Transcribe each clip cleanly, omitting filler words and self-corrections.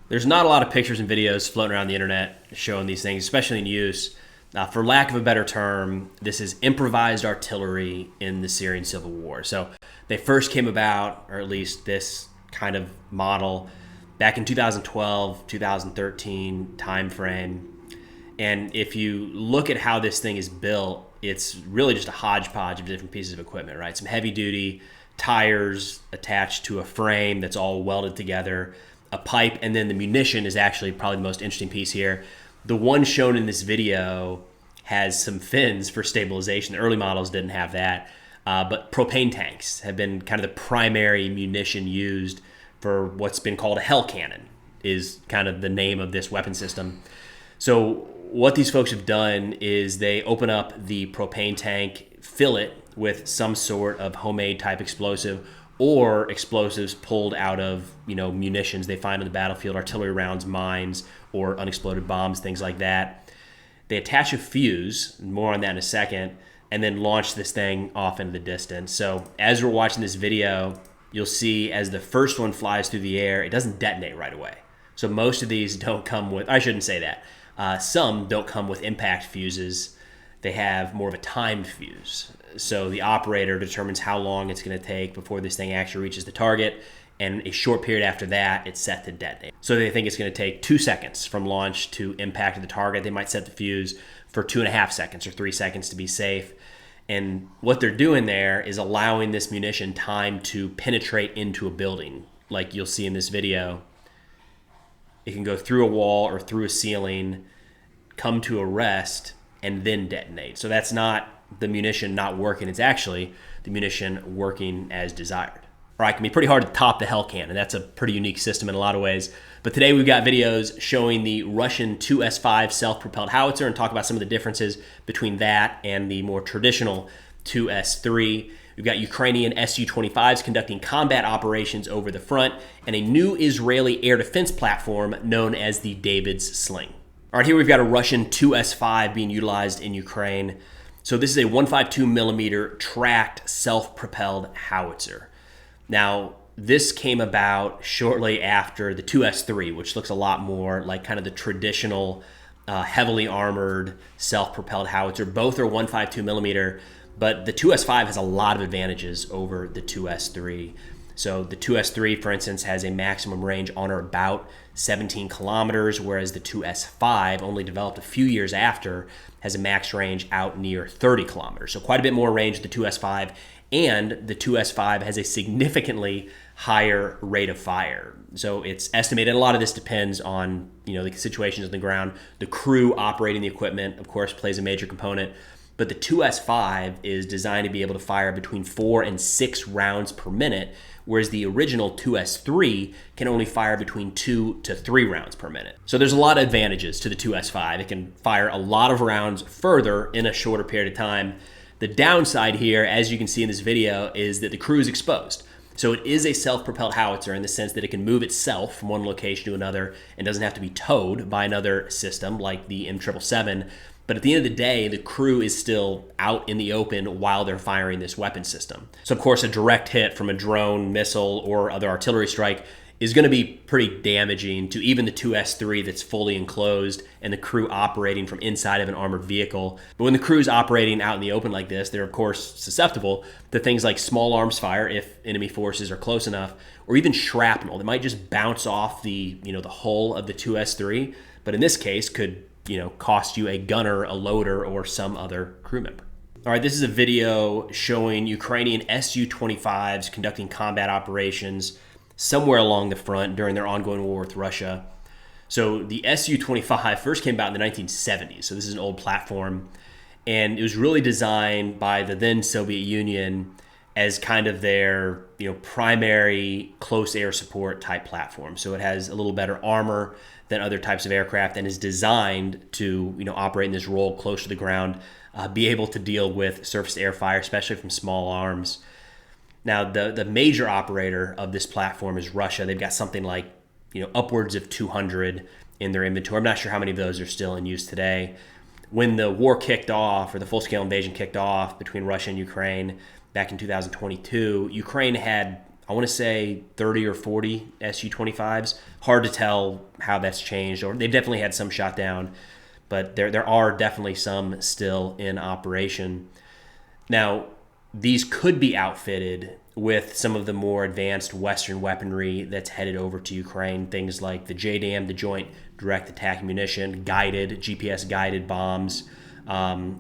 There's not a lot of pictures and videos floating around the internet showing these things, especially in use. For lack of a better term, this is improvised artillery in the Syrian civil war. So they first came about, or at least this kind of model, back in 2012, 2013 timeframe. And if you look at how this thing is built, it's really just a hodgepodge of different pieces of equipment, right? Some heavy duty tires attached to a frame that's all welded together, a pipe, and then the munition is actually probably the most interesting piece here. The one shown in this video has some fins for stabilization. The early models didn't have that, but propane tanks have been kind of the primary munition used for what's been called a hell cannon, is kind of the name of this weapon system. So what these folks have done is they open up the propane tank, fill it with some sort of homemade type explosive or explosives pulled out of, munitions they find on the battlefield, artillery rounds, mines, or unexploded bombs, things like that. They attach a fuse, more on that in a second, and then launch this thing off into the distance. So as we're watching this video, you'll see as the first one flies through the air, it doesn't detonate right away. So most of these don't come with, I shouldn't say that, some don't come with impact fuses. They have more of a timed fuse. So the operator determines how long it's going to take before this thing actually reaches the target, and a short period after that, it's set to detonate. So they think it's going to take 2 seconds from launch to impact of the target. They might set the fuse for 2.5 seconds or 3 seconds to be safe. And what they're doing there is allowing this munition time to penetrate into a building. Like you'll see in this video, it can go through a wall or through a ceiling, come to a rest, and then detonate. So that's not the munition not working. It's actually the munition working as desired. All right, it can be pretty hard to top the hell cannon. That's a pretty unique system in a lot of ways. But today we've got videos showing the Russian 2S5 self-propelled howitzer and talk about some of the differences between that and the more traditional 2S3. We've got Ukrainian Su-25s conducting combat operations over the front and a new Israeli air defense platform known as the David's Sling. All right, here we've got a Russian 2S5 being utilized in Ukraine. So this is a 152 millimeter tracked self-propelled howitzer. Now, this came about shortly after the 2S3, which looks a lot more like kind of the traditional heavily armored self-propelled howitzer. Both are 152 millimeter, but the 2S5 has a lot of advantages over the 2S3. So the 2S3, for instance, has a maximum range on or about 17 kilometers, whereas the 2S5, only developed a few years after, has a max range out near 30 kilometers. So quite a bit more range the 2S5, and the 2S5 has a significantly higher rate of fire. So it's estimated, a lot of this depends on the situations on the ground. The crew operating the equipment, of course, plays a major component. But the 2S5 is designed to be able to fire between 4 and 6 rounds per minute, whereas the original 2S3 can only fire between 2 to 3 rounds per minute. So there's a lot of advantages to the 2S5. It can fire a lot of rounds further in a shorter period of time. The downside here, as you can see in this video, is that the crew is exposed. So it is a self-propelled howitzer in the sense that it can move itself from one location to another and doesn't have to be towed by another system like the M777. But at the end of the day, the crew is still out in the open while they're firing this weapon system. So of course, a direct hit from a drone, missile, or other artillery strike is going to be pretty damaging to even the 2S3 that's fully enclosed and the crew operating from inside of an armored vehicle. But when the crew's operating out in the open like this, they're of course susceptible to things like small arms fire if enemy forces are close enough, or even shrapnel that might just bounce off the hull of the 2S3, but in this case could cost you a gunner, a loader, or some other crew member. All right, this is a video showing Ukrainian Su-25s conducting combat operations somewhere along the front during their ongoing war with Russia. So the Su-25 first came about in the 1970s. So this is an old platform, and it was really designed by the then Soviet Union as kind of their primary close air support type platform. So it has a little better armor than other types of aircraft and is designed to operate in this role close to the ground, be able to deal with surface air fire, especially from small arms. Now, the major operator of this platform is Russia. They've got something like upwards of 200 in their inventory. I'm not sure how many of those are still in use today. When the war kicked off, or the full-scale invasion kicked off between Russia and Ukraine back in 2022, Ukraine had I want to say 30 or 40 Su-25s. Hard to tell how that's changed, or they've definitely had some shot down, but there are definitely some still in operation. Now, these could be outfitted with some of the more advanced Western weaponry that's headed over to Ukraine, things like the JDAM, the Joint Direct Attack Munition, guided, GPS-guided bombs,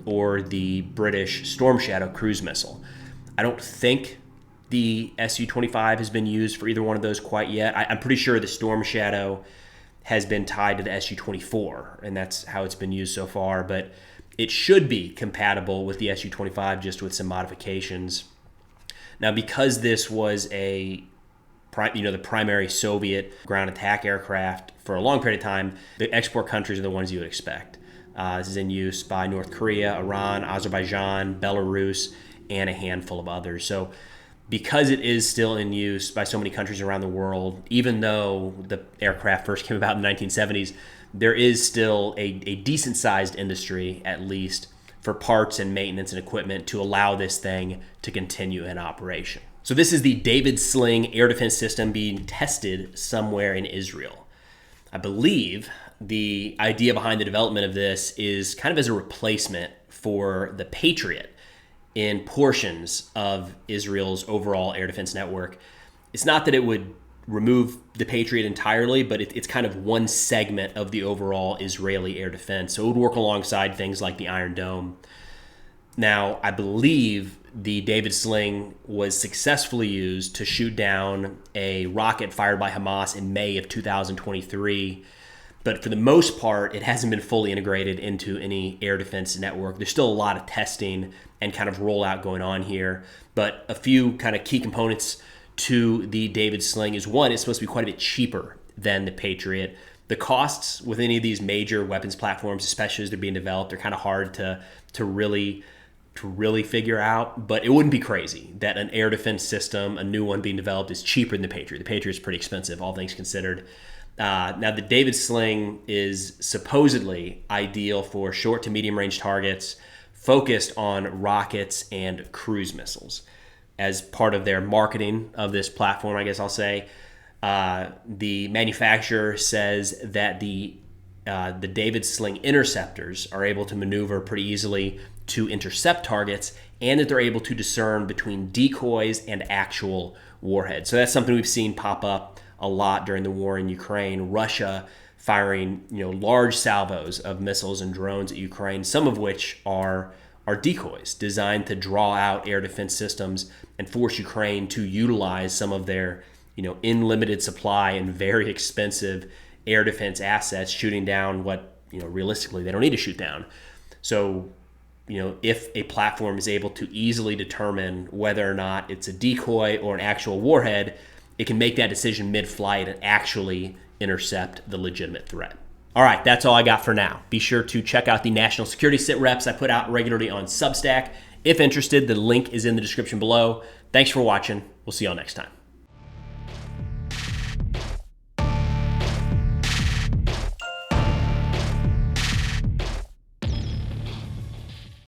or the British Storm Shadow cruise missile. I don't think the Su-25 has been used for either one of those quite yet. I'm pretty sure the Storm Shadow has been tied to the Su-24, and that's how it's been used so far, but it should be compatible with the Su-25 just with some modifications. Now, because this was the primary Soviet ground attack aircraft for a long period of time, the export countries are the ones you would expect. This is in use by North Korea, Iran, Azerbaijan, Belarus, and a handful of others. So because it is still in use by so many countries around the world, even though the aircraft first came about in the 1970s, there is still a decent-sized industry, at least, for parts and maintenance and equipment to allow this thing to continue in operation. So this is the David Sling air defense system being tested somewhere in Israel. I believe the idea behind the development of this is kind of as a replacement for the Patriot in portions of Israel's overall air defense network. It's not that it would remove the Patriot entirely, but it's kind of one segment of the overall Israeli air defense. So it would work alongside things like the Iron Dome. Now, I believe the David Sling was successfully used to shoot down a rocket fired by Hamas in May of 2023. But for the most part, it hasn't been fully integrated into any air defense network. There's still a lot of testing and kind of rollout going on here. But a few kind of key components to the David Sling is, one, it's supposed to be quite a bit cheaper than the Patriot. The costs with any of these major weapons platforms, especially as they're being developed, are kind of hard to really figure out, but it wouldn't be crazy that an air defense system, a new one being developed, is cheaper than the Patriot. The Patriot is pretty expensive, all things considered. Now, the David Sling is supposedly ideal for short to medium range targets focused on rockets and cruise missiles. As part of their marketing of this platform, I guess I'll say, the manufacturer says that the David Sling interceptors are able to maneuver pretty easily to intercept targets, and that they're able to discern between decoys and actual warheads. So that's something we've seen pop up a lot during the war in Ukraine. Russia firing, large salvos of missiles and drones at Ukraine, some of which are decoys designed to draw out air defense systems and force Ukraine to utilize some of their, in limited supply and very expensive air defense assets, shooting down what, realistically they don't need to shoot down. So, if a platform is able to easily determine whether or not it's a decoy or an actual warhead, it can make that decision mid-flight and actually intercept the legitimate threat. All right, that's all I got for now. Be sure to check out the national security sit reps I put out regularly on Substack. If interested, the link is in the description below. Thanks for watching. We'll see y'all next time.